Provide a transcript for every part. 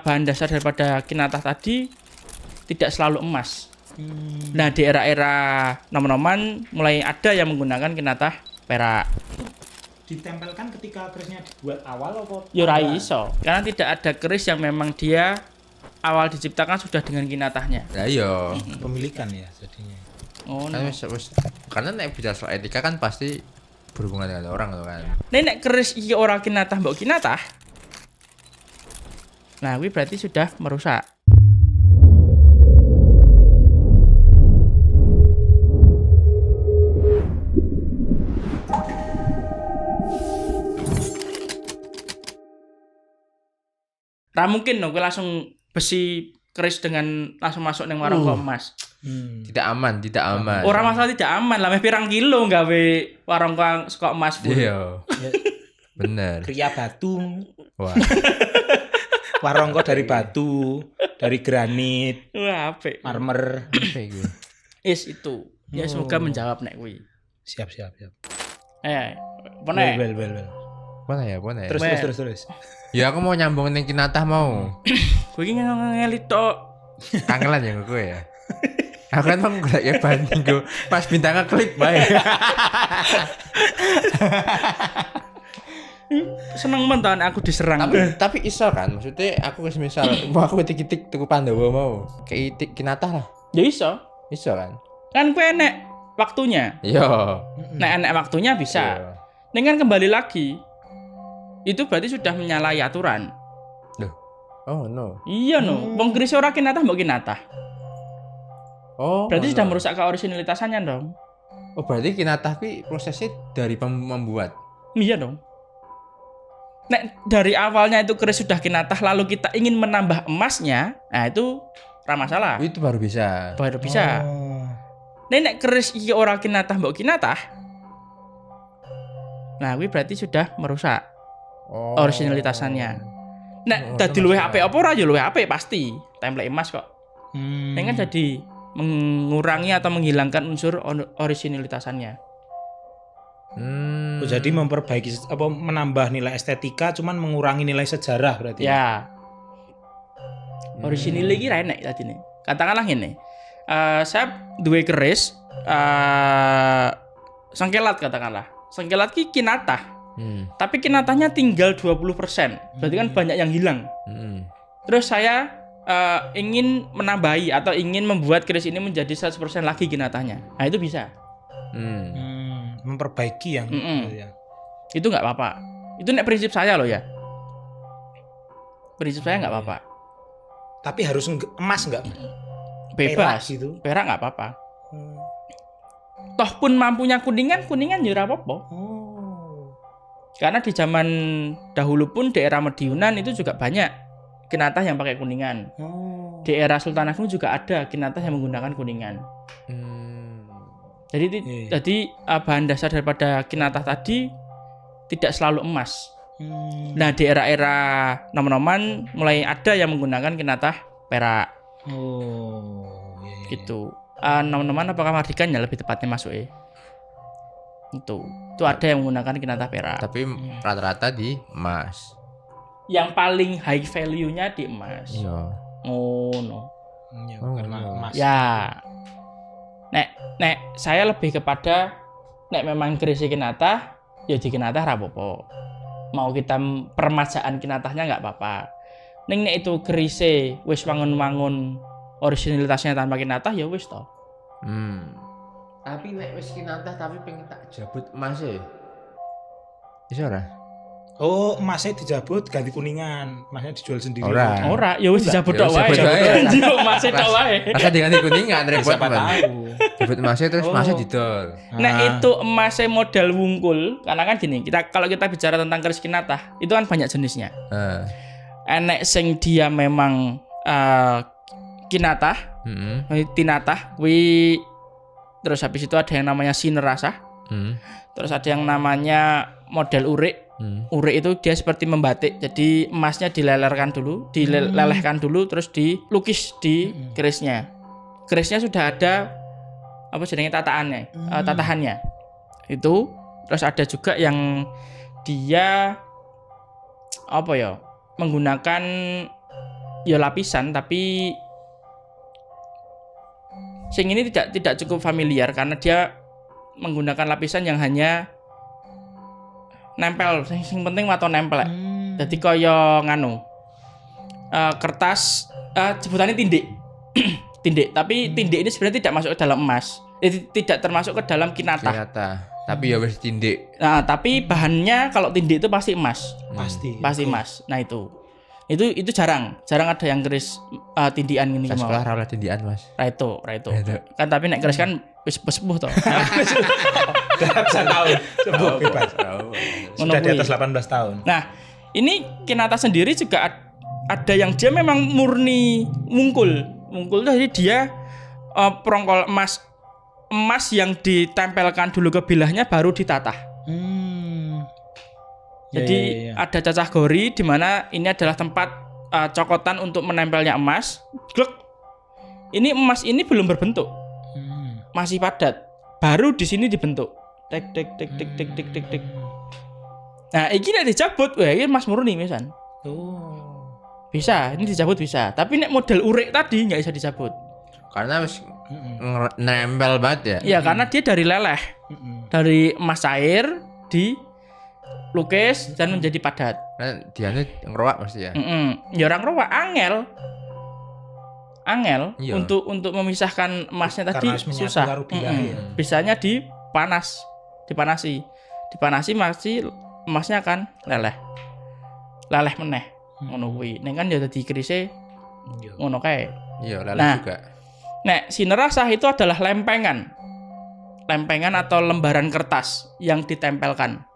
bahan dasar daripada kinatah tadi tidak selalu emas. Nah, di era-era nom-noman mulai ada yang menggunakan kinatah perak. Ditempelkan ketika kerisnya dibuat awal apa? Yo ra iso, karena tidak ada keris yang memang dia awal diciptakan sudah dengan kinatahnya. Lah iya. Pemilikan ya jadinya. Oh, Kan wis karena nek bicara soal etika kan pasti berhubungan dengan orang tuh kan. nek keris iki ora kinatah mbok kinatah. Nah, kuwi berarti sudah merusak. Ra mungkin dong, kowe langsung besi keris dengan langsung masuk nang warung kok emas. Tidak aman. Ora masalah tidak aman lah, meh pirang kilo gawe warung kok emas full. Iya. Bener. Kriya batu. Wah. Warongko dari batu, dari granit, Wah, apik. marmer. Apa iku? Itu. Ya semoga menjawab nek kuwi. Siap. Apa nek? Well. Mana ya? Terus. Ya aku mau nyambung ning kinatah mau. Kowe iki ngelit tok. Kangelan ya gue ya. Aku kan mau golek ya banding go. Pas bintangnya klik bae. Seneng mentan aku diserang. Tapi iso kan? Maksudnya aku wis misal mau aku titik tuku Pandawa mau. Kayak kinatah lah. Ya iso. Iso kan? Kan kowe enek waktunya. Iya. Nek enek waktunya bisa. Iya. Ning kan kembali lagi. Itu berarti sudah menyalahi aturan. Loh. Oh no. Iya no. Wong keris ora kinatah mbok kinatah. Oh. Berarti no. sudah merusak keorisinalitasannya dong. Oh berarti kinatah ki prosesnya dari membuat. Iya dong. Nek dari awalnya itu keris sudah kinatah lalu kita ingin menambah emasnya, nah itu ora masalah. Itu baru bisa. Baru bisa. Oh. Nek keris iki ora kinatah mbok kinatah. Nah, kuwi berarti sudah merusak orisinalitasannya. Nek dadi luwih apik apa ora ya luwih apik pasti. Template emas kok. Ini kan jadi mengurangi atau menghilangkan unsur orisinalitasannya. Oh, jadi memperbaiki apa menambah nilai estetika cuman mengurangi nilai sejarah berarti. Ya. Orisinil iki ra enek tadi nih. Katakanlah ngene. Saya duwe keris sengkelat katakanlah. Sengkelat ki kinatah. Tapi kinatahnya tinggal 20%. Berarti kan banyak yang hilang. Terus saya ingin menambahi atau ingin membuat keris ini menjadi 100% lagi kinatahnya. Nah, itu bisa. Memperbaiki yang ya. Itu nggak apa-apa. Itu nek prinsip saya loh ya. Prinsip saya nggak apa-apa. Tapi harus emas enggak? Bebas. Perak gitu. Perak nggak apa-apa. Toh pun mampunya kuningan ya ora apa-apa. Karena di zaman dahulu pun di era Madiunan itu juga banyak kinatah yang pakai kuningan. Di era Sultan Agung juga ada kinatah yang menggunakan kuningan. Jadi bahan dasar daripada kinatah tadi tidak selalu emas. Nah, di era-era nom-noman mulai ada yang menggunakan kinatah perak. Iya. Gitu. Nom-noman apakah Mardikan ya lebih tepatnya masuk Itu ada yang menggunakan kinatah perak. Tapi rata-rata di emas. Yang paling high value-nya di emas. Iya. Oh no. Ya, karena emas. Ya. Nek saya lebih kepada nek memang keris kinatah, ya di kinatah ra apa-apa. Mau kita permajaan kinatahnya enggak apa-apa. Nek itu kerise wis wangun-wangun orisinalitasnya tanpa kinatah ya wis to. Tapi nek wis kinatah tapi pengen tak jabut emas e. Iso ora? Oh, emasnya dijabut ganti kuningan, emasnya dijual sendiri. Ora, ya wis dijabut tok wae. Dijabut wae. Anjir emasnya tok wae. Masa diganti kuningan repot Siapa man. tahu. Jabut emasnya terus emasnya didol. Nek itu emasnya model wungkul, karena kan gini, kalau kita bicara tentang keris kinatah, itu kan banyak jenisnya. Enek sing dia memang kinatah, tinatah, terus habis itu ada yang namanya sinerasah, terus ada yang namanya model urik. Urik itu dia seperti membatik, jadi emasnya dilelehkan dulu, terus dilukis di kerisnya. Kerisnya sudah ada apa jenenge tatahannya. Itu terus ada juga yang dia menggunakan ya lapisan, tapi sing ini tidak cukup familiar karena dia menggunakan lapisan yang hanya nempel. Sing penting waton nempel. Jadi kaya nganu. Kertas sebutannya tindik. Tindik, tapi tindik ini sebenarnya tidak masuk ke dalam emas. Tidak termasuk ke dalam kinatah. Tapi ya wis tindik. Nah, tapi bahannya kalau tindik itu pasti emas. Pasti emas. Nah, itu jarang ada yang keris tindikan gini mau. Sekolah ora tindikan, Mas. Raito. Kan tapi nek keris kan wis sepuh to. Tahun sepuh bebas. Sudah di atas 18 tahun. Nah, ini kinatah sendiri juga ada yang dia memang murni mungkul jadi dia perongkol emas yang ditempelkan dulu ke bilahnya baru ditatah. Jadi ada cacah gori di mana ini adalah tempat cokotan untuk menempelnya emas. Glek. Ini emas ini belum berbentuk. Masih padat. Baru di sini dibentuk. Tek. Nah, ini nek dicabut, wah ini emas murni misan. Bisa, ini dicabut bisa. Tapi nek model urek tadi nggak bisa dicabut. Karena wis nempel banget ya. Iya, karena dia dari leleh. Dari emas cair dilukis dan menjadi padat. Nah, dianya ngerowak pasti ya. Ya orang ngerowak angel iya. untuk memisahkan emasnya tadi susah. Bisanya dipanasi masih emasnya kan leleh meneh. Ngono kuwi. Nek kan ya dadi kerise ngono kae. Iya, leleh juga. Nek sinerasah itu adalah lempengan atau lembaran kertas yang ditempelkan.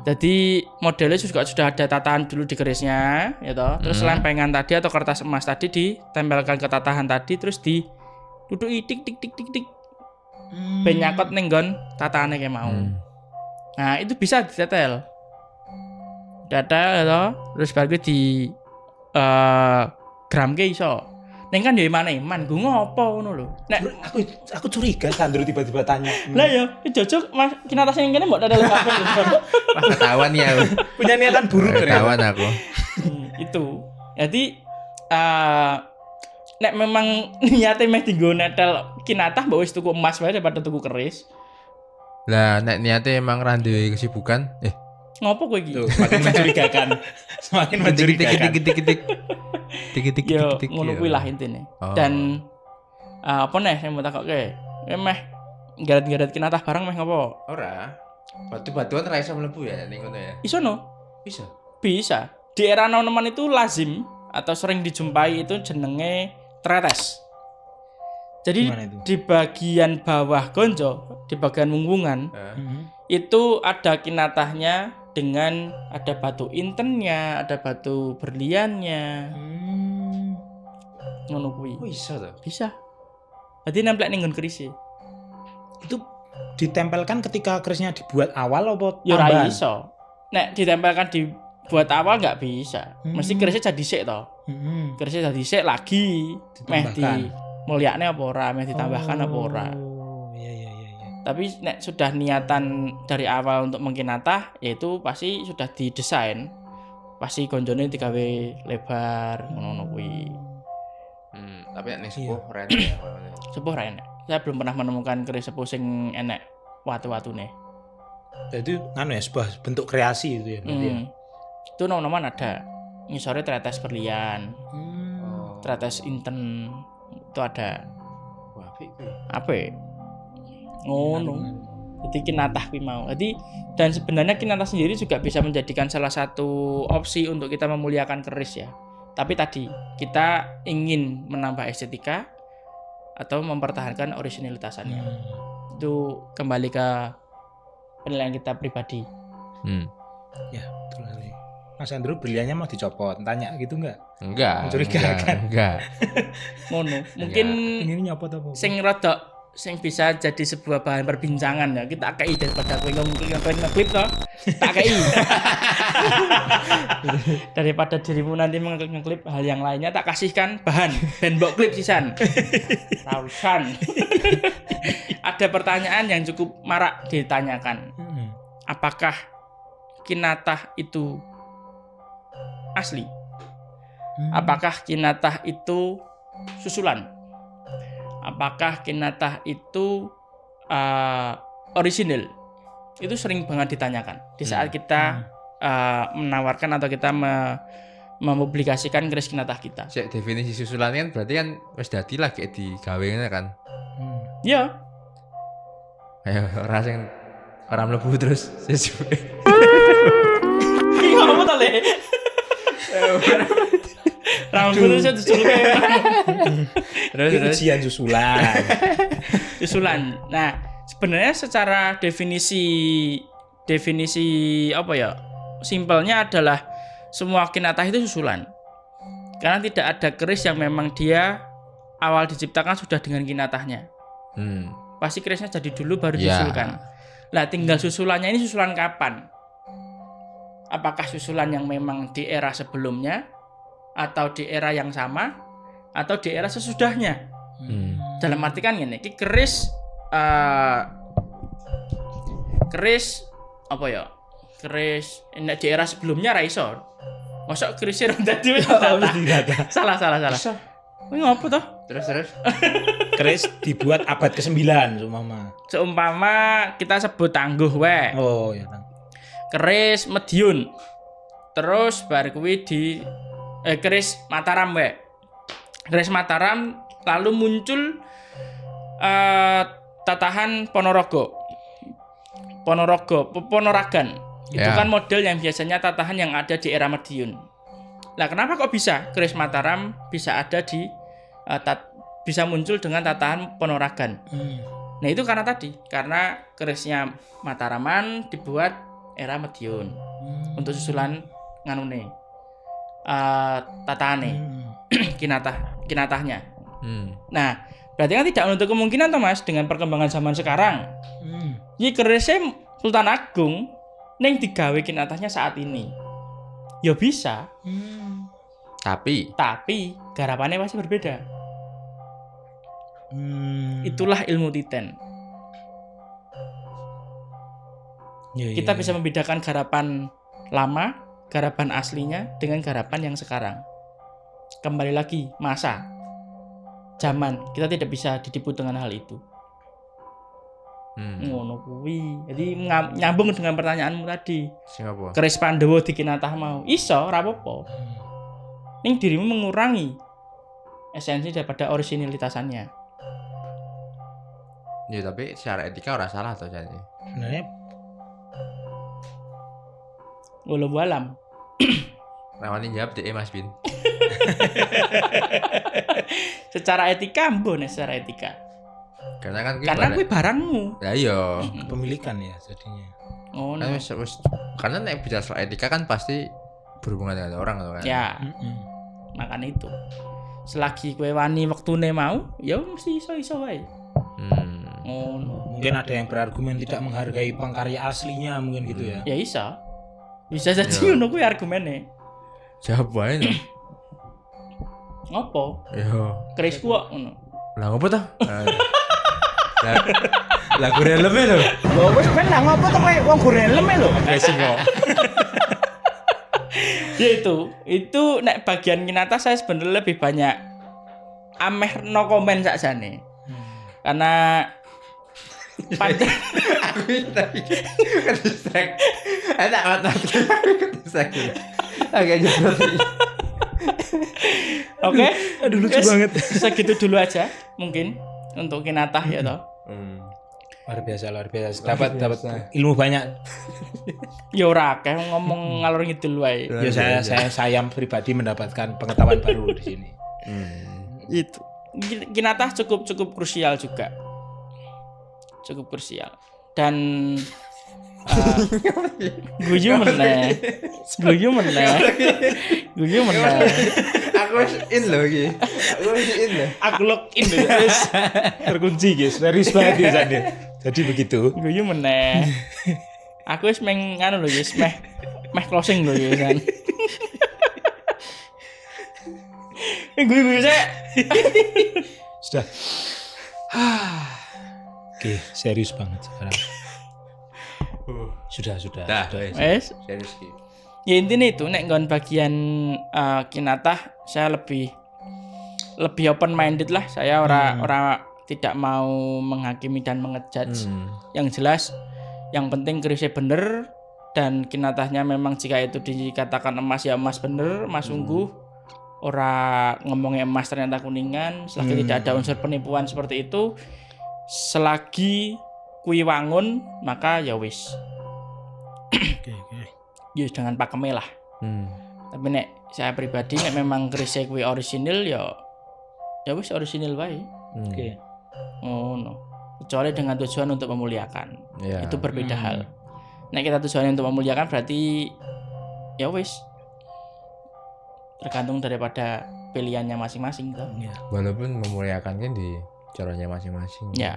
Jadi modelnya juga sudah ada tatahan dulu di kerisnya, ya toh. Terus lempengan tadi atau kertas emas tadi ditempelkan ke tatahan tadi, terus diduduki tik. Ben nyakot ning nggon tatahane kayak mau. Nah, itu bisa ditetel. Ya toh. Terus baru di gramke iso. Neng kan ya mana man gue ngopo ngono lho. Nek aku curiga Sandro tiba-tiba tanya. Lah ya, cocok Mas kinatah sing kene mbok dadal kabeh. Ketahuan ya. Punya niatan buruk ternyata. Ketahuan aku. Itu. Jadi nek memang niate meh dienggo netel kinatah mbok wis tuku emas wae daripada tuku keris. Lah nek niate emang ra duwe kesibukan, ngopo kowe iki? Semakin mencurigakan. Tik. Yo ngono kuwi lah intine. Dan apa nih yang mau takokke? Meh garet-garet kinatah barang meh ngopo? Ora. Batu-batuan ra iso mlebu ya ning ngono ya. Iso no? Bisa. Di era nom-noman itu lazim atau sering dijumpai itu jenenge tretes. Jadi di bagian bawah gonjo, di bagian munggungan, itu ada kinatahnya dengan ada batu intennya, ada batu berliannya. Ngono kuwi. Oh, bisa toh? Bisa. Berarti nemplek ning nggon keris. Itu ditempelkan ketika kerisnya dibuat awal apa ya ora iso. Nek ditempelkan dibuat awal enggak bisa. Mesti kerisnya jadi sik to. Kerisnya jadi sik lagi meh di mulyakne apa ora, meh ditambahkan apa ora. Iya. Tapi nek sudah niatan dari awal untuk mengkinatah, yaitu pasti sudah didesain. Pasti gonjone digawe lebar ngono kuwi. Tapi nek sepuh ora enak ya. Sepuh ora enak. Saya belum pernah menemukan keris sepuh sing enak watu-watune. Jadi ya sebuah bentuk kreasi itu ya berarti. Itu nom-noman ada. Ngisore tretes berlian. Tretes inten itu ada. Wah, apik. Ngono. Jadi kinatah kuwi mau. Jadi dan sebenarnya kinatah sendiri juga bisa menjadikan salah satu opsi untuk kita memuliakan keris ya. Tapi tadi kita ingin menambah estetika atau mempertahankan originalitasannya. Itu kembali ke penilaian kita pribadi. Ya, betul sekali. Mas Andrew berliannya mau dicopot, tanya gitu enggak? Enggak. Mencurigakan. Enggak. Ngono. Mungkin ini nyopot apa? Sing rada sing bisa jadi sebuah bahan perbincangan ya. Kita kei daripada kowe ngeklip to. Tak kei. Daripada dirimu nanti ngeklip hal yang lainnya, tak kasihkan bahan dan mbok klip sisan. Rausan. Ada pertanyaan yang cukup marak ditanyakan. Apakah kinatah itu asli? Apakah kinatah itu susulan? Apakah kinatah itu orisinil? Itu sering banget ditanyakan di saat kita menawarkan atau kita mempublikasikan keris kinatah kita. Definisi susulan kan berarti kan wis dadi lagi digawe ngene kan. Ya. Ayo ora sing ora mlebu terus sesuai. Apa ta le? Rambut itu susulke. Terus Ujian susulan. Susulan. Nah, sebenarnya secara definisi apa ya? Simpelnya adalah semua kinatah itu susulan. Karena tidak ada keris yang memang dia awal diciptakan sudah dengan kinatahnya. Pasti kerisnya jadi dulu baru disusulkan. Lah tinggal susulannya ini susulan kapan? Apakah susulan yang memang di era sebelumnya atau di era yang sama atau di era sesudahnya? Dalam arti kan gini, keris apa ya? Keris di era sebelumnya ra iso. Mosok kerisnya dadi salah. Ini apa toh? Terus. Keris dibuat abad ke-9 Seumpama kita sebut tangguh wae. Oh ya. Keris Mediun. Terus bar kuwi di keris Mataram wae. Keris Mataram lalu muncul tatahan Ponorogo. Ponoragan. Itu kan model yang biasanya tatahan yang ada di era Mediun. Lah kenapa kok bisa keris Mataram bisa ada di bisa muncul dengan tatahan Ponoragan? Nah itu karena kerisnya Mataraman dibuat era Mediun untuk susulan nganune tatahane kinatahnya. Nah berarti kan tidak menutup kemungkinan toh Mas dengan perkembangan zaman sekarang. Ini kerisnya Sultan Agung neng digawe kinatahnya saat ini. Ya bisa. Tapi garapannya masih berbeda. Itulah ilmu titen. Kita bisa membedakan garapan lama, garapan aslinya dengan garapan yang sekarang. Kembali lagi masa, zaman, kita tidak bisa ditipu dengan hal itu. Ngono kuwi. Jadi nyambung dengan pertanyaanmu tadi. Keris Pandhawa di kinatah mau. Iso, ora apa-apa. Ning dirimu mengurangi esensi daripada orisinalitasannya. Ya tapi secara etika ora salah toh jadi. Sebenarnya Wallahu alam. Rawani jawab deh Mas Bin. Secara etika mbon secara etika. Karena kuwi barangmu. Ya iya. Kepemilikan ya jadinya. Oh, no. Karena nek bicara soal etika kan pasti berhubungan dengan orang kan. Ya. Makanya itu. Selagi kowe wani wektune mau, ya mesti iso-iso wae. Oh, no. Mungkin ada yang berargumen tidak menghargai pengkarya aslinya mungkin gitu ya. Ya iso. Bisa jadi ngono kuwi argumene. Jawab wae no. Ngopo? Yo. Keris kok ngono. Lah ngopo toh? Lah gureleme lho. Lho wis ben lah ngopo to kowe wong gureleme lho. Racing kok. Ya itu nek bagian kinatah saya sebenarnya lebih banyak ameh no komen sakjane. Karena aku tadi kedistrek. Ada mati kedistrek. Agak jebol. Oke. Aduh lucu banget. Segitu dulu aja mungkin untuk kinatah ya toh. Luar biasa. Dapat ilmu banyak. Ya ora akeh ngomong ngalor ngidul wae. Ya saya pribadi mendapatkan pengetahuan baru di sini. Itu. Kinatah cukup krusial juga. Cukup krusial. Dan guyu meneh. Aku in loh iki. Aku login lho guys. Terkunci guys. Serius banget ya Sandi. Jadi begitu. Guyu meneh. Aku wis meng ngono lho guys, meh closing lho guys kan. Guyu saya. Sudah. Oke, serius banget sekarang. Sudah. Wes. Serius iki. Ya intinya itu nek nggon bagian kinatah saya lebih open minded lah. Saya ora tidak mau menghakimi dan mengejudge. Yang jelas yang penting kerisnya bener dan kinatahnya memang jika itu dikatakan emas ya emas bener, emas sungguh. Ora ngomongnya emas ternyata kuningan, selagi tidak ada unsur penipuan seperti itu, selagi kui wangun maka ya wis. Oke. Ya jangan pakeme lah. Tapi nek saya pribadi nek memang kerisnya kui orisinil ya wis orisinil wae. Oke. Oh no. Kecuali dengan tujuan untuk memuliakan. Ya. Itu berbeda hal. Nek kita tujuannya untuk memuliakan berarti ya wis. Tergantung daripada pilihannya masing-masing toh. Ya. Walaupun memuliakan kan di caranya masing-masing. Ya.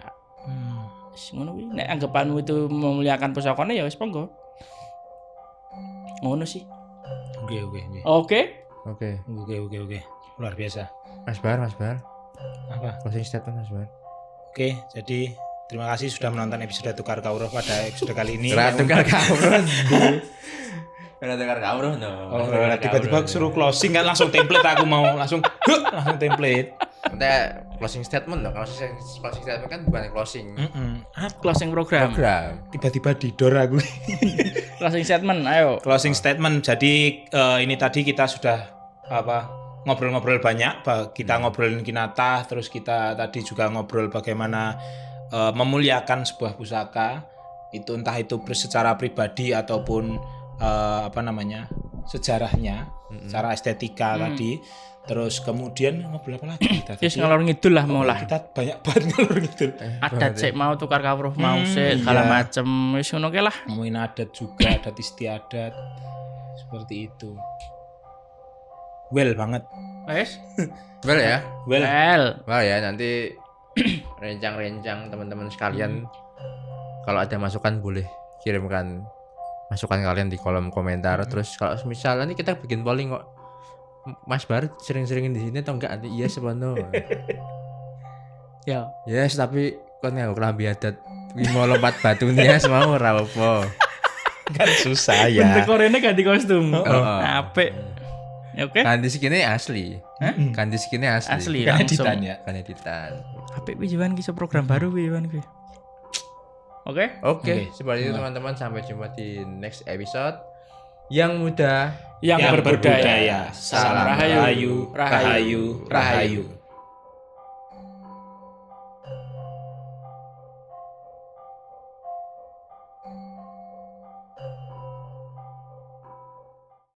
Wis ngono kuwi. Nek anggapanmu itu memuliakan pusakane ya wis monggo. Ngono sih. Oke. Oke. Oke. Luar biasa. Mas Bar. Apa? Closing statement Mas Bar. Oke, jadi terima kasih sudah menonton episode Tukar Kawruh pada episode kali ini. Tukar kawruh no. Oh, tiba-tiba suruh closing kan langsung template aku mau langsung template. Kita closing statement loh. Kalau closing statement kan bukan closing. Closing program. Tiba-tiba didor aku. Closing statement, ayo. Closing statement. Jadi ini tadi kita sudah ngobrol-ngobrol banyak. Kita ngobrolin kinatah, terus kita tadi juga ngobrol bagaimana memuliakan sebuah pusaka. Itu entah itu secara pribadi ataupun sejarahnya, secara estetika tadi. Terus kemudian ngobrol apa lagi kita? Yes, ngalor ngidul lah mau lah. Kita banyak banget ngalor ngidul. Adat sik mau tukar kawruh mau sik segala macem wis ngono ke lah. Ngomongin adat juga, adat istiadat. Seperti itu. Well banget. Wes. Well ya. Well ya nanti rencang-rencang teman-teman sekalian. Kalau ada masukan boleh kirimkan masukan kalian di kolom komentar. Terus kalau misalnya nih kita bikin polling kok Mas Bar sering-seringin di sini atau enggak? Yes apa no? Ya. Yes, tapi kon nganggo klambi adat iki mau lompat batu nias mau ora apa. Kan susah ya. Bentuk korene ganti kostum. Apik. Oke. Ganti skinnya asli. Ganti skinnya asli. Asli Kan langsung. editan ya. Kan editan. Apik kuwi Wan ki program baru kuwi Wan kuwi. Oke. Seperti itu teman-teman, sampai jumpa di next episode. Yang muda yang berbudaya. Salam rahayu.